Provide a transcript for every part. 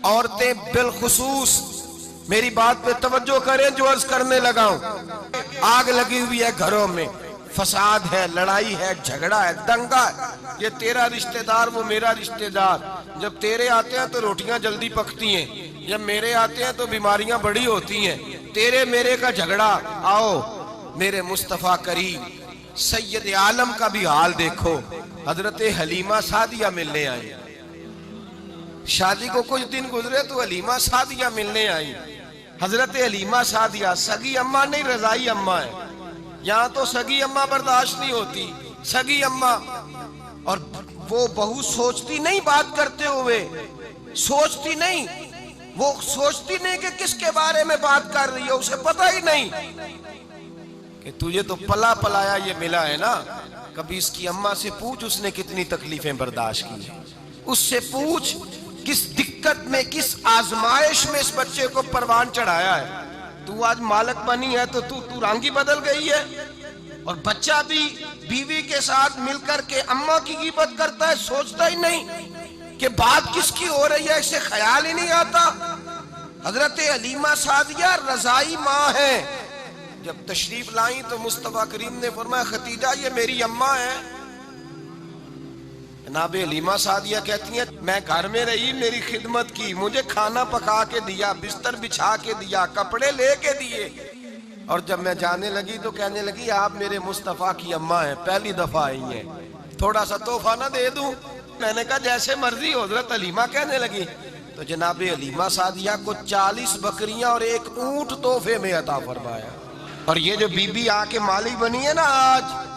औरतें बिलखुसूस मेरी बात पे तवज्जो करें जो अर्ज करने लगा हूं। आग लगी हुई है घरों में, फसाद है, लड़ाई है, झगड़ा है, दंगा है। ये तेरा रिश्तेदार, वो मेरा रिश्तेदार। जब तेरे आते हैं तो रोटियां जल्दी पकती हैं, जब मेरे आते हैं तो बीमारियां बड़ी होती हैं। तेरे मेरे का झगड़ा। आओ मेरे मुस्तफा करीम सैयद आलम का भी हाल देखो। हजरत हलीमा सादिया मिलने आई। शादी को कुछ दिन गुजरे तो हलीमा सादिया मिलने आई। हजरत हलीमा सादिया सगी अम्मा नहीं, रजाई अम्मा है। यहाँ तो सगी अम्मा बर्दाश्त नहीं होती, सगी अम्मा। और वो बहू सोचती नहीं, बात करते हुए सोचती नहीं, वो सोचती नहीं कि किसके बारे में बात कर रही है। उसे पता ही नहीं कि तुझे तो पला पलाया ये मिला है ना। कभी इसकी अम्मा से पूछ उसने कितनी तकलीफें बर्दाश्त की है। उससे पूछ किस दिक्कत में, किस आजमाइश में इस बच्चे को परवान चढ़ाया है। तू आज मालक बनी है तो तू रंगी बदल गई है। और बच्चा भी बीवी के साथ मिलकर के अम्मा की गिबत करता है, सोचता ही नहीं कि बात किसकी हो रही है, इसे ख्याल ही नहीं आता। हजरत हलीमा सादिया रजाई माँ है। जब तशरीफ लाई तो मुस्तफा करीम ने फरमाया खतीजा ये मेरी अम्मा है। जनाब हलीमा सादिया कहती हैं मैं घर में रही, मेरी खिदमत की, मुझे खाना पका के दिया, बिस्तर बिछा के दिया, कपड़े लेके दिए। और जब मैं जाने लगी तो कहने लगी आप मेरे मुस्तफा की अम्मा हैं, पहली दफा आई हैं, थोड़ा सा तोहफा ना दे दूं। मैंने कहा जैसे मर्जी। हजरत हलीमा कहने लगी तो जनाब हलीमा सादिया को 40 बकरियां और एक ऊंट तोहफे में अता फरमाया। और ये जो बीबी आके मालिक बनी है ना, आज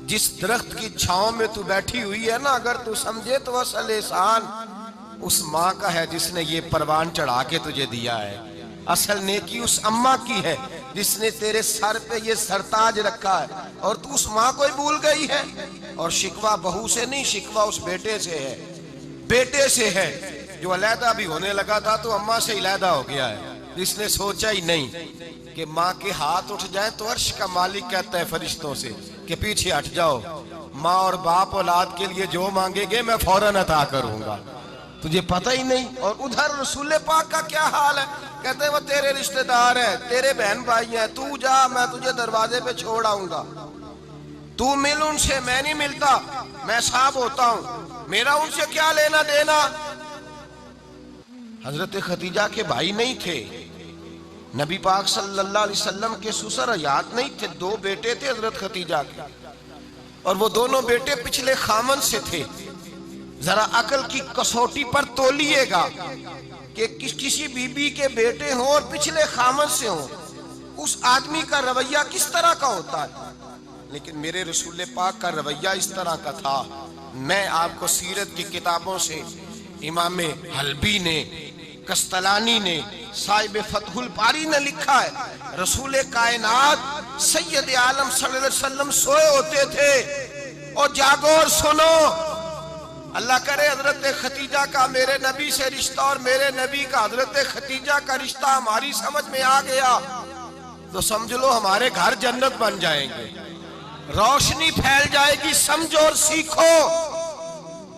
जिस दरख्त की छांव में तू बैठी हुई है ना, अगर तू समझे तो असल एहसान उस माँ का है जिसने ये परवान चढ़ा के तुझे दिया है। असल नेकी उस अम्मा की है जिसने तेरे सर पे ये सरताज रखा है। और तू उस माँ को ही भूल गई है। और शिकवा बहू से नहीं, शिकवा उस बेटे से है, बेटे से है जो अलहदा भी होने लगा था तो अम्मा से अलहदा हो गया है। जिसने सोचा ही नहीं कि माँ के हाथ उठ जाए तो अर्श का मालिक कहता है फरिश्तों से कि पीछे हट जाओ। माँ और बाप औलाद के लिए जो मांगेंगे मैं फौरन अता करूंगा। तुझे पता ही नहीं। और उधर रसूल पाक का क्या हाल है, कहते हैं वो तेरे रिश्तेदार है, तेरे बहन भाई हैं, तू जा, मैं तुझे दरवाजे पे छोड़ आऊंगा, तू मिल उनसे। मैं नहीं मिलता, मैं साहब होता हूं, मेरा उनसे क्या लेना देना। हजरत खतीजा के भाई नहीं थे, नबी पाक सल्लल्लाहु अलैहि वसल्लम के ससुर हयात नहीं थे। 2 बेटे थे हजरत खतीजा के, और वो दोनों बेटे पिछले खामन से थे। जरा अकल की कसौटी पर तोलिएगा कि किसी बीबी के बेटे हों और पिछले खामन से हों, उस आदमी का रवैया किस तरह का होता है। लेकिन मेरे रसूल पाक का रवैया इस तरह का था। मैं आपको सीरत की किताबों से इमाम हल्बी ने, कस्तलानी ने, साहिब फतहुल बारी ने लिखा है, रसूल कायनात सैयद आलम सल्लल्लाहु अलैहि वसल्लम सोए होते थे। और जागो और सुनो, अल्लाह करे हजरत खतीजा का मेरे नबी से रिश्ता और मेरे नबी का हजरत खतीजा का रिश्ता हमारी समझ में आ गया तो समझ लो हमारे घर जन्नत बन जाएंगे, रोशनी फैल जाएगी। समझो और सीखो।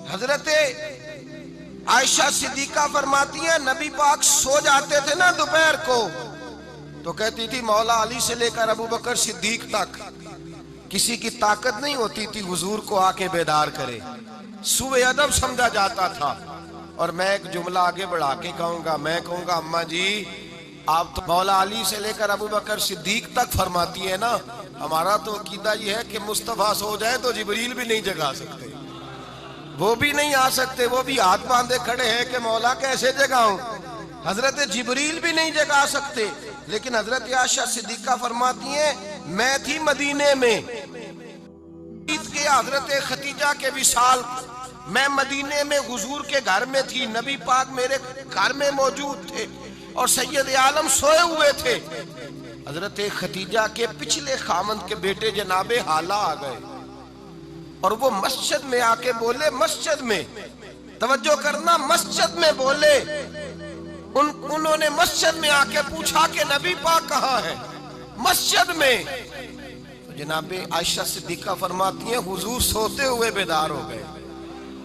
हजरत आयशा सिद्दीका फरमाती हैं नबी पाक सो जाते थे ना दोपहर को तो कहती थी मौला अली से लेकर अबू बकर सिद्दीक तक किसी की ताकत नहीं होती थी हुजूर को आके बेदार करे। सुबह अदब समझा जाता था। और मैं एक जुमला आगे बढ़ा के कहूंगा, मैं कहूंगा अम्मा जी आप तो मौला अली से लेकर अबू बकर सिद्दीक तक फरमाती है ना, हमारा तो अकीदा ये है कि मुस्तफा सो जाए तो जिब्रील भी नहीं जगा सकते, वो भी नहीं आ सकते, वो भी हाथ बांधे खड़े हैं कि मौला कैसे जगाऊं। हजरत जिब्रील भी नहीं जगा सकते। लेकिन हजरत आयशा सिद्दीका फरमाती हैं मैं थी मदीने में के हजरत खतीजा के विसाल, मैं मदीने में हुजूर के घर में थी, नबी पाक मेरे घर में मौजूद थे और सैयद आलम सोए हुए थे। हजरत खतीजा के पिछले खामन के बेटे जनाबे हाला आ गए और वो मस्जिद में आके बोले, मस्जिद में तवज्जो करना, मस्जिद में बोले। उन्होंने मस्जिद में आके पूछा कि नबी पाक कहाँ है, मस्जिद में। तो जनाबे आयशा सिद्दीका फरमाती हैं हुजूर सोते हुए बेदार हो गए।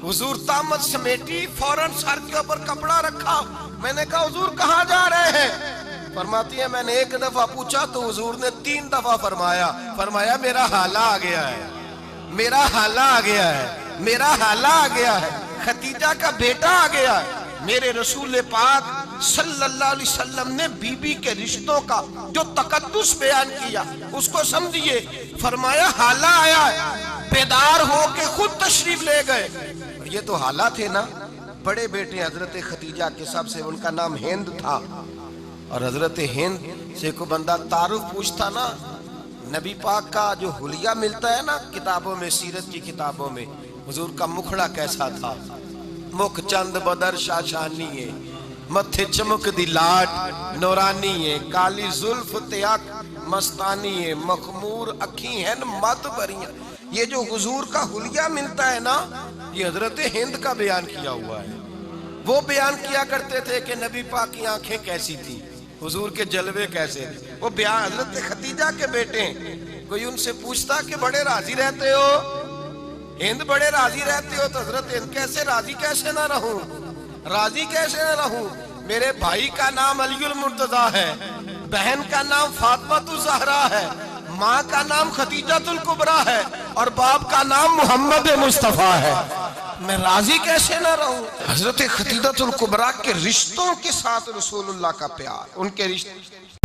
हुजूर तामत समेटी, फौरन सर के ऊपर कपड़ा रखा। मैंने कहा हुजूर कहाँ जा रहे हैं? फरमाती है मैंने एक दफा पूछा तो हुजूर ने 3 दफा फरमाया मेरा हाला आ गया है, मेरा हाला आ गया है, मेरा हाला आ गया है, खतीजा का बेटा आ गया है। मेरे रसूल पाक सल्लल्लाहु अलैहि वसल्लम ने बीबी के रिश्तों का जो तकद्दुस बयान किया उसको समझिए। फरमाया हाला आया है, बेदार होके खुद तशरीफ ले गए। ये तो हाला थे ना, बड़े बेटे हजरत खतीजा के, सबसे उनका नाम हिंद था। और हजरत हिंद से को बंदा तारुफ पूछता ना, नबी पाक का जो हुलिया मिलता है ना किताबों में, सीरत की किताबों में, हुजूर का मुखड़ा कैसा था। मुख चंद बदर शाशानी है, मथे चमक दी लाट नौरानी है, काली जुल्फ त्याक मस्तानी है, मखमूर अखी है मत भरियां। ये जो हुजूर का हुलिया मिलता है ना, ये हजरत हिंद का बयान किया हुआ है। वो बयान किया करते थे कि नबी पाक की आंखें कैसी थी, हुजूर के जलवे कैसे थे। वो बयान हजरत खतीजा के बेटे। कोई उनसे पूछता कि बड़े राजी रहते हो हिंद, बड़े राजी रहते हो, तो हजरत हिंद कैसे राजी कैसे ना रहूं, राजी कैसे ना रहूं। मेरे भाई का नाम अलीउल मुर्तजा है, बहन का नाम फातिमा ज़हरा है, माँ का नाम खतीजातुल कुबरा है और बाप का नाम मोहम्मद मुस्तफा है। मैं राजी कैसे ना रहूं। हजरत खतीजातुल कुबरा के रिश्तों के साथ रसूलुल्लाह का प्यार, उनके रिश्ते